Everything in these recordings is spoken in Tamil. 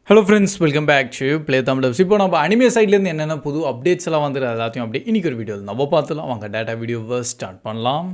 Hello friends, welcome back to play Tamil. இப்போ நம்ம அனிமே சைட்லேருந்து என்னென்ன புது அப்டேட்ஸ் எல்லாம் வந்துடுது எல்லாத்தையும் அப்படியே இன்றைக்கி ஒரு வீடியோ நம்ம பார்த்துலாம். வாங்க டேட்டா வீடியோவை ஸ்டார்ட் பண்ணலாம்.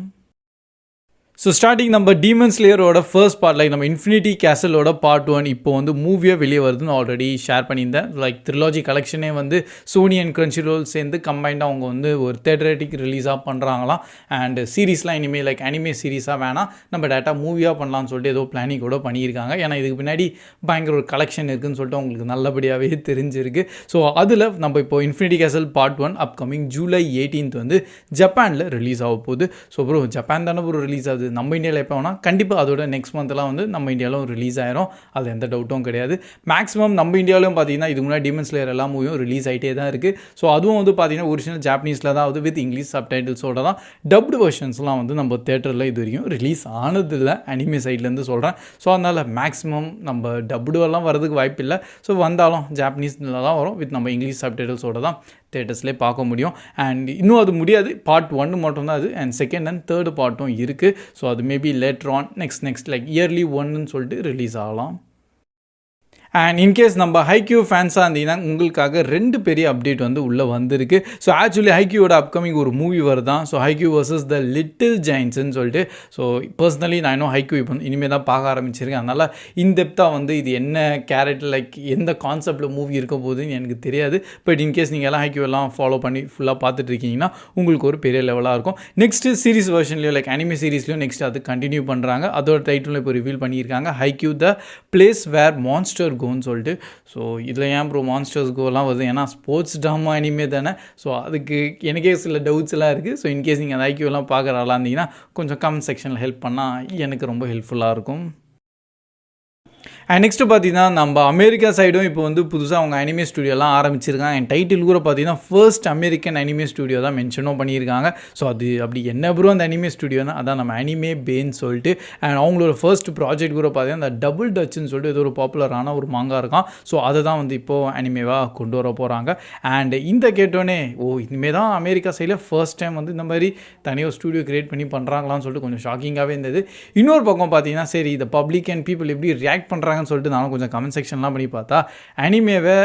ஸோ ஸ்டார்டிங் நம்ம டீமன் ஸ்லேயரோட ஃபர்ஸ்ட் பார்ட் லைக் நம்ம இன்ஃபினிட்டி கேசலோட பார்ட் 1 இப்போ வந்து மூவியாக வெளியே வருதுன்னு ஆல்ரெடி ஷேர் பண்ணியிருந்தேன். லைக் த்ரிலாஜி கலெக்ஷனே வந்து சோனி அண்ட் கிரன்ச்சிரோல் சேர்ந்து கம்பைண்டாக அவங்க வந்து ஒரு தேட்டரேட்டிக் ரிலீஸாக பண்ணுறாங்களாம். அண்ட் சீரீஸ்லாம் இனிமேல் லைக் அனிமே சீரீஸாக வேணாம், நம்ம டேட்டா மூவியாக பண்ணலாம்னு சொல்லிட்டு ஏதோ பிளானிங் கூட பண்ணியிருக்காங்க. ஏன்னா இதுக்கு பின்னாடி பயங்கர ஒரு கலெக்ஷன் இருக்குதுன்னு சொல்லிட்டு அவங்களுக்கு நல்லபடியாகவே தெரிஞ்சிருக்கு. ஸோ அதில் நம்ம இப்போ இன்ஃபினிட்டி கேசல் பார்ட் 1 அப்கமிங் ஜூலை 18 வந்து ஜப்பானில் ரிலீஸ் ஆக போகுது. ஸோ ப்ரோ ஜப்பான் தானே ப்ரோ ரிலீஸ் ஆகுது, நம்ம இந்தியாவில் எப்போ வேணால் கண்டிப்பாக அதோட நெக்ஸ்ட் மந்த்லாம் வந்து நம்ம இந்தியாவிலும் ரிலீஸ் ஆயிரும், அது எந்த டவுட்டும் கிடையாது. மேக்ஸிமம் நம்ம இந்தியாவிலும் பார்த்தீங்கன்னா இதுக்கு முன்னாடி டீமன் ஸ்லேயர் எல்லா மூவியும் ரிலீஸ் ஆகிட்டே தான் இருக்குது. ஸோ அதுவும் வந்து பார்த்தீங்கன்னா ஒரிஜினல் ஜாப்பனீஸில் தான் வந்து வித் இங்கிலீஷ் சப்டைட்டில்ஸோட தான் டப்டு வெர்ஷன்ஸ்லாம் வந்து நம்ம தேட்டரில் இது வரைக்கும் ரிலீஸ் ஆனதில்லை, அனிமே சைட்லேருந்து சொல்கிறேன். ஸோ அதனால் மேக்ஸிமம் நம்ம டப்டுவெல்லாம் வரதுக்கு வாய்ப்பு இல்லை. ஸோ வந்தாலும் ஜாப்பனீஸில் தான் வரும், வித் நம்ம இங்கிலீஷ் சப்டைட்டில்ஸோட தான் தேட்டர்ஸ்லேயே பார்க்க முடியும். அண்ட் இன்னும் அது முடியாது, பார்ட் 1 மட்டும்தான் அது, அண்ட் செகண்ட் அண்ட் தேர்டு பார்ட்டும் இருக்குது. ஸோ அது maybe later on next like early 1ன்னு சொல்லிட்டு ரிலீஸ் ஆகலாம். அண்ட் இன்கேஸ் நம்ம ஹைக்யூ ஃபேன்ஸாக இருந்தீங்கன்னா உங்களுக்காக 2 பெரிய அப்டேட் வந்து உள்ளே வந்திருக்கு. ஸோ ஆக்சுவலி ஹைக்யூவோட அப்கமிங் ஒரு மூவி வருதான். So Haikyu versus the little ஜெயின்ட்ஸ்ன்னு சொல்லிட்டு. ஸோ பர்சனலி நான் இன்னும் ஹைக்யூ இப்போ இனிமேல் தான் பார்க்க ஆரம்பிச்சிருக்கேன். அதனால் இன்டெப்த்தாக வந்து இது என்ன கேரக்டர் லைக் எந்த கான்செப்டில் மூவி இருக்க போகுதுன்னு எனக்கு தெரியாது. பட் இன்கேஸ் நீங்கள் எல்லாம் ஹைக்யூ எல்லாம் ஃபாலோ பண்ணி ஃபுல்லாக பார்த்துட்டு இருக்கீங்கன்னா உங்களுக்கு ஒரு பெரிய லெவலாக இருக்கும். நெக்ஸ்ட்டு சீரிஸ் வெர்ஷன்லையோ லைக் அனிமே சீரிஸ்லையும் நெக்ஸ்ட் அது கண்டினியூ பண்ணுறாங்க. அதோட டைட்டில் இப்போ ரிவீல் பண்ணியிருக்காங்க, Haikyu the place where monster கோன்னு சொல்லிட்டு. ஸோ இதில் ஏன் ப்ரோ மான்ஸ்டர்ஸ் கோலாம் வருது, ஏன்னா ஸ்போர்ட்ஸ் ட்ராமா அனிமே தானே. ஸோ அதுக்கு எனக்கே சில டவுட்ஸ் எல்லாம் இருக்குது. ஸோ இன்கேஸ் நீங்கள் அந்த ஐக்யூலாம் பார்க்குற ஆளாக இருந்தீங்கன்னா கொஞ்சம் கமெண்ட் செக்ஷனில் ஹெல்ப் பண்ணால் எனக்கு ரொம்ப ஹெல்ப்ஃபுல்லாக இருக்கும். அண்ட் நெக்ஸ்ட்டு பார்த்தீங்கன்னா நம்ம அமெரிக்கா சைடும் இப்போ வந்து புதுசாக அவங்க அனிமே ஸ்டுடியோலாம் ஆரம்பிச்சிருக்காங்க. என் டைட்டில் கூட பார்த்தீங்கன்னா ஃபர்ஸ்ட் அமெரிக்கன் அனிமே ஸ்டுடியோ தான் மென்ஷனும் பண்ணியிருக்காங்க. ஸோ அது அப்படி என்ன ப்ரோ அந்த அனிமே ஸ்டுடியோனா அதான் நம்ம அனிமே பேன்னு சொல்லிட்டு. அண்ட் அவங்களோட ஃபர்ஸ்ட் ப்ராஜெக்ட் கூட பார்த்தீங்கன்னா அந்த டபுள் டச்சுன்னு சொல்லிட்டு ஏதோ ஒரு பாப்புலரான ஒரு மாங்கா இருக்கான். ஸோ அதை தான் வந்து இப்போது அனிமேவாக கொண்டு வர போகிறாங்க. அண்ட் இந்த கேட்டோன்னே இனிமேல் தான் அமெரிக்கா சைடில் ஃபர்ஸ்ட் டைம் வந்து இந்த மாதிரி தனியாக ஸ்டுடியோ கிரியேட் பண்ணி பண்ணுறாங்களான்னு சொல்லிட்டு கொஞ்சம் ஷாக்கிங்காகவே இருந்தது. இன்னொரு பக்கம் பார்த்தீங்கன்னா சரி இந்த பப்ளிக் அண்ட் பீப்புள் எப்படி ரியாக்ட் பண்ணுறாங்கன்னு சொல்லிட்டு நானும் கொஞ்சம் கமெண்ட் செக்ஷன்லாம் பண்ணி பார்த்தா அனிமேவை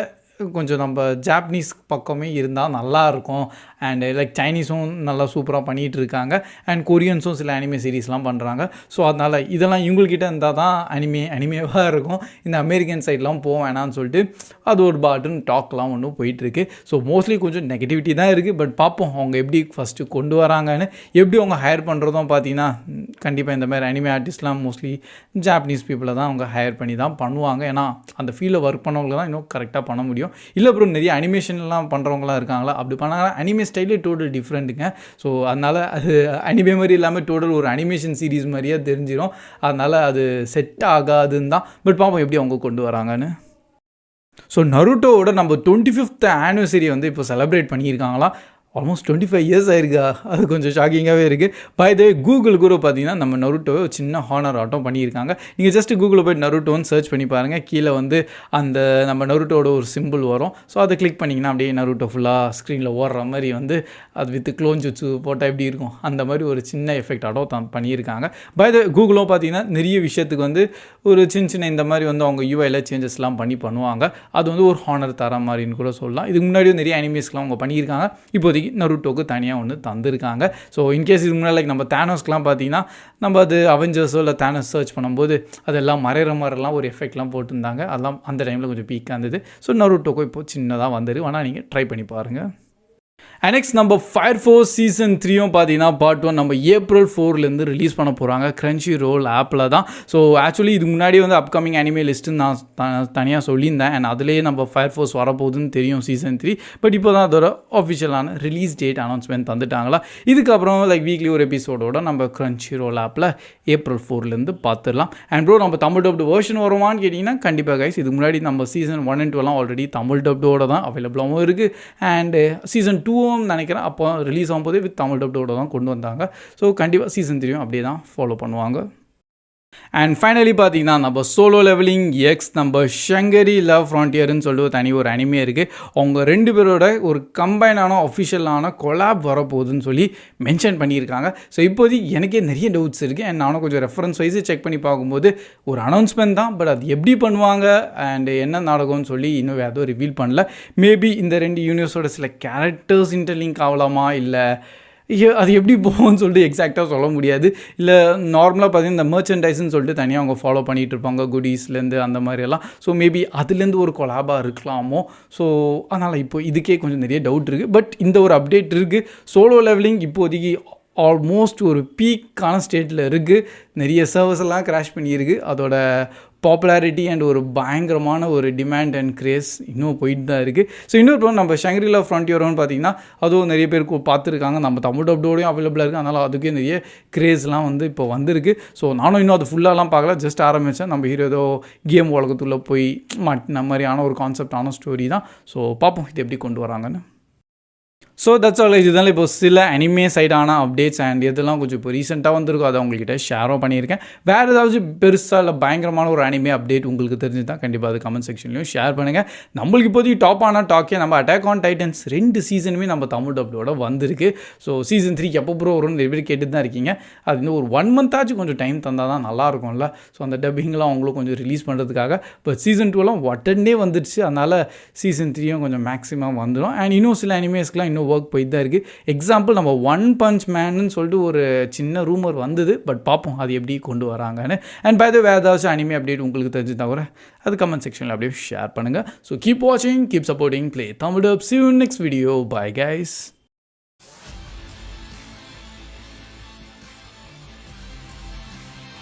கொஞ்சம் நம்ம ஜாப்பனீஸ் பக்கமே இருந்தால் நல்லாயிருக்கும். அண்ட் லைக் சைனீஸும் நல்லா சூப்பராக பண்ணிகிட்டு இருக்காங்க, அண்ட் கொரியன்ஸும் சில அனிமே சீரீஸ்லாம் பண்ணுறாங்க. ஸோ அதனால் இதெல்லாம் இவங்கள்கிட்ட இருந்தால் தான் அனிமேவாக இருக்கும், இந்த அமெரிக்கன் சைட்லாம் போக வேணான்னு சொல்லிட்டு அது ஒரு பாட்டுன்னு டாக்லாம் ஒன்றும் போயிட்டுருக்கு. ஸோ மோஸ்ட்லி கொஞ்சம் நெகட்டிவிட்டி தான் இருக்குது. பட் பார்ப்போம் அவங்க எப்படி ஃபஸ்ட்டு கொண்டு வராங்கன்னு. எப்படி அவங்க ஹையர் பண்ணுறதும் பார்த்தீங்கன்னா கண்டிப்பாக இந்த மாதிரி அனிமே ஆர்டிஸ்ட்லாம் மோஸ்ட்லி ஜாப்பனீஸ் பீப்புளை தான் அவங்க ஹையர் பண்ணி தான் பண்ணுவாங்க. ஏன்னா அந்த ஃபீல்டில் ஒர்க் பண்ணவங்க தான் இன்னும் கரெக்டாக பண்ண முடியும். இல்லை அப்புறம் நிறைய அனிமேஷன்லாம் பண்ணுறவங்களாம் இருக்காங்களா, அப்படி பண்ணாங்கன்னா அனிமே ஸ்டைலே டோட்டல் டிஃப்ரெண்ட்டுங்க. ஸோ அதனால் அது அனிமே மாதிரி இல்லாமல் டோட்டல் ஒரு அனிமேஷன் சீரீஸ் மாதிரியே தெரிஞ்சிடும். அதனால் அது செட் ஆகாதுன்னு தான். பட் பார்ப்போம் எப்படி அவங்க கொண்டு வராங்கன்னு. ஸோ நருட்டோவோட நம்ம 25th ஆனிவர்சரி வந்து இப்போ செலிப்ரேட் பண்ணியிருக்காங்களா. ஆல்மோஸ்ட் 25 இயர்ஸ் ஆயிருக்கா, அது கொஞ்சம் ஷாக்கிங்காகவே இருக்குது. பை த வே கூகுள் கூட பார்த்தீங்கன்னா நம்ம நருட்டோவை சின்ன ஹானர் ஆட்டம் பண்ணியிருக்காங்க. நீங்கள் ஜஸ்ட் கூகுளில் போய்ட்டு நருட்டோன்னு சர்ச் பண்ணி பாருங்கள், கீழே வந்து அந்த நம்ம நருட்டோட ஒரு சிம்பிள் வரும். ஸோ அதை கிளிக் பண்ணிங்கன்னா அப்படியே நருட்டோ ஃபுல்லாக ஸ்க்ரீனில் ஓடுற மாதிரி வந்து அது வித் க்ளோன் ஜுட்ஸு போட்டால் எப்படி இருக்கும் அந்த மாதிரி ஒரு சின்ன எஃபெக்ட் ஆட்டம் பண்ணியிருக்காங்க. பை த கூகுளும் பார்த்தீங்கன்னா நிறைய விஷயத்துக்கு வந்து ஒரு சின்ன இந்த மாதிரி வந்து அவங்க யூஐயில் சேஞ்சஸ்லாம் பண்ணுவாங்க. அது வந்து ஒரு ஹானர் தர மாதிரின்னு கூட சொல்லலாம். இதுக்கு முன்னாடியும் நிறைய அனிமேஸ்லாம் அவங்க பண்ணியிருக்காங்க. இப்போதைக்கு நருட்டோக்கு தனியாக ஒன்று தந்திருக்காங்க. ஸோ இன்கேஸ் இதுக்கு முன்னாடி லைக் நம்ம தேனோஸ்க்கெலாம் பார்த்தீங்கன்னா நம்ம அது அவெஞ்சர்ஸோ இல்லை தேனோஸ் சர்ச் பண்ணும்போது அதெல்லாம் மறைகிற மாதிரிலாம் ஒரு எஃபெக்ட்லாம் போட்டிருந்தாங்க. அதெல்லாம் அந்த டைமில் கொஞ்சம் பீக்காக இருந்தது. ஸோ நருட்டோக்கும் இப்போ சின்னதாக வந்துரு, ஆனால் நீங்கள் ட்ரை பண்ணி பாருங்கள். அண்ட் நெக்ஸ்ட் நம்ம ஃபயர் ஃபோர்ஸ் சீசன் 3யும் பார்த்தீங்கன்னா பார்ட் 1 நம்ம April 4லேருந்து ரிலீஸ் பண்ண போகிறாங்க கிரன்ச்சி ரோல் ஆப்பில் தான். ஸோ ஆக்சுவலி இதுக்கு முன்னாடி வந்து அப்கமிங் அனிமே லிஸ்ட்டுன்னு நான் தனியாக சொல்லியிருந்தேன். அண்ட் அதுலேயே நம்ம ஃபயர் ஃபோர்ஸ் வரப்போகுதுன்னு தெரியும் சீசன் 3. பட் இப்போ தான் அதோட ஆஃபிஷியலான ரிலீஸ் டேட் அனௌன்ஸ்மெண்ட் தந்துட்டாங்களா. இதுக்கப்புறம் லைக் வீக்லி ஒரு எபிசோடோட நம்ம கிரன்ச்சி ரோல் ஆப்பில் April 4லேருந்து பார்த்துடலாம். அண்ட் ப்ரோ நம்ம தமிழ் டப்டு வெர்ஷன் வருமானு கேட்டிங்கன்னா கண்டிப்பாக கைஸ் இதுக்கு முன்னாடி நம்ம சீசன் 1 and 2 ஆல்ரெடி தமிழ் டப்டோட தான் அவைலபிளாகவும் இருக்குது. அண்டு சீசன் 2 நினைக்கிறேன் அப்போ ரிலீஸ் ஆகும்போது வித் தமிழ் டப்டோட தான் கொண்டு வந்தாங்க. ஸோ கண்டிப்பாக சீசன் 3 அப்படியே தான் ஃபாலோ பண்ணுவாங்க. அண்ட் ஃபைனலி பார்த்தீங்கன்னா நம்ம சோலோ லெவலிங் எக்ஸ் நம்ம ஷங்கரி லவ் ஃப்ரான்டியர்னு சொல்லிட்டு ஒரு தனி ஒரு அனிமே இருக்குது. அவங்க 2 பேரோட ஒரு கம்பைனான அஃபிஷியலான கொலாப் வரப்போகுதுன்னு சொல்லி மென்ஷன் பண்ணியிருக்காங்க. ஸோ இப்போதைக்கு எனக்கே நிறைய டவுட்ஸ் இருக்குது. அண்ட் நானும் கொஞ்சம் ரெஃபரன்ஸ் வைஸு செக் பண்ணி பார்க்கும்போது ஒரு அனௌன்ஸ்மெண்ட் தான், பட் அது எப்படி பண்ணுவாங்க அண்ட் என்ன நாடகம்னு சொல்லி இன்னும் எதுவும் ரிவீல் பண்ணல. மேபி இந்த 2 யூனிவர்ஸோட சில கேரக்டர்ஸ் இன்டர்லிங்க் ஆகலாமா, இல்லை அது எப்படி போகும்னு சொல்லிட்டு எக்ஸாக்டாக சொல்ல முடியாது. இல்லை நார்மலாக பார்த்தீங்கன்னா இந்த மர்ச்சன்டைஸ்ன்னு சொல்லிட்டு தனியாக அவங்க ஃபாலோ பண்ணிகிட்டு இருப்பாங்க, குடீஸ்லேருந்து அந்த மாதிரியெல்லாம். ஸோ மேபி அதுலேருந்து ஒரு கொலாபாக இருக்கலாமோ. ஸோ அதனால் இப்போ இதுக்கே கொஞ்சம் நிறைய டவுட் இருக்குது. பட் இந்த ஒரு அப்டேட் இருக்குது. சோலோ லெவலிங் இப்போதைக்கு ஆல்மோஸ்ட் ஒரு பீக்கான ஸ்டேட்டில் இருக்குது. நிறைய சர்வர்ஸ் எல்லாம் கிராஷ் பண்ணியிருக்கு. அதோட பாப்புலாரிட்டி அண்ட் ஒரு பயங்கரமான ஒரு டிமாண்ட் அண்ட் கிரேஸ் இன்னும் போயிட்டு தான் இருக்குது. ஸோ இன்னொரு நம்ம ஷங்கரி லவ் ஃப்ரான்டியர்னு பார்த்தீங்கன்னா அதுவும் நிறைய பேர் பார்த்துருக்காங்க. நம்ம தமிழ் டப்டோடையும் அவைலபிளாக இருக்குது. அதனால் அதுக்கே நிறைய கிரேஸ்லாம் இப்போ வந்திருக்கு. ஸோ நானும் இன்னும் அது ஃபுல்லாலாம் பார்க்கல, ஜஸ்ட் ஆரம்பித்தேன். நம்ம ஹீரோ ஏதோ கேம் உலகத்துள்ளே போய் மாட்டின மாதிரியான ஒரு கான்செப்டான ஸ்டோரி தான். ஸோ பார்ப்போம் இது எப்படி கொண்டு வராங்கன்னு. So that's all. இதுதான் இப்போ சில அனிமே சைடான அப்டேட்ஸ் அண்ட் இதெல்லாம் கொஞ்சம் இப்போ ரீசெண்டாக வந்திருக்கும், அதை உங்கள்கிட்ட ஷேரும் பண்ணியிருக்கேன். வேறு ஏதாச்சும் பெருசாக இல்லை பயங்கரமான ஒரு அனிமே அப்டேட் உங்களுக்கு தெரிஞ்சு தான் கண்டிப்பாக அது கமெண்ட் செக்ஷன்லையும் ஷேர் பண்ணுங்கள். நம்மளுக்கு இப்போதைக்கு டாப்பான டாக்கே நம்ம அட்டாக் ஆன் டைட்டன்ஸ் 2 சீசனுமே நம்ம தமிழ் டப்டோட வந்திருக்கு. ஸோ சீசன் 3 எப்போ ப்ரோ வரும்னு நிறைய பேர் கேட்டு தான் இருக்கீங்க. அது இன்னும் ஒரு 1 மந்த்தாச்சும் கொஞ்சம் டைம் தந்தால் தான் நல்லாயிருக்கும்ல. ஸோ அந்த டப்பிங்லாம் அவங்களும் கொஞ்சம் ரிலீஸ் பண்ணுறதுக்காக. இப்போ சீசன் 2லாம் உடனே வந்துடுச்சு. அதனால் சீசன் 3யும் கொஞ்சம் மேக்ஸிமம் வந்துடும். அண்ட் இன்னும் சில அனிமேஸ்க்குலாம் இன்னும் ஒர்க் போயிட்டு தான் இருக்குது. எக்ஸாம்பிள் நம்ம ஒன் பஞ்ச் மேன்னு சொல்லிட்டு ஒரு சின்ன ரூமர் வந்தது. பட் பார்ப்போம் அது எப்படி கொண்டு வராங்கன்னு. அண்ட் பை த வேறு ஏதாச்சும் அனிமே அப்டேட் உங்களுக்கு தெரிஞ்சு தவிர அது கமெண்ட் செக்ஷனில் அப்படியே ஷேர் பண்ணுங்கள். ஸோ கீப் வாட்சிங், keep supporting play Tamil dub. See you in next video. Bye guys.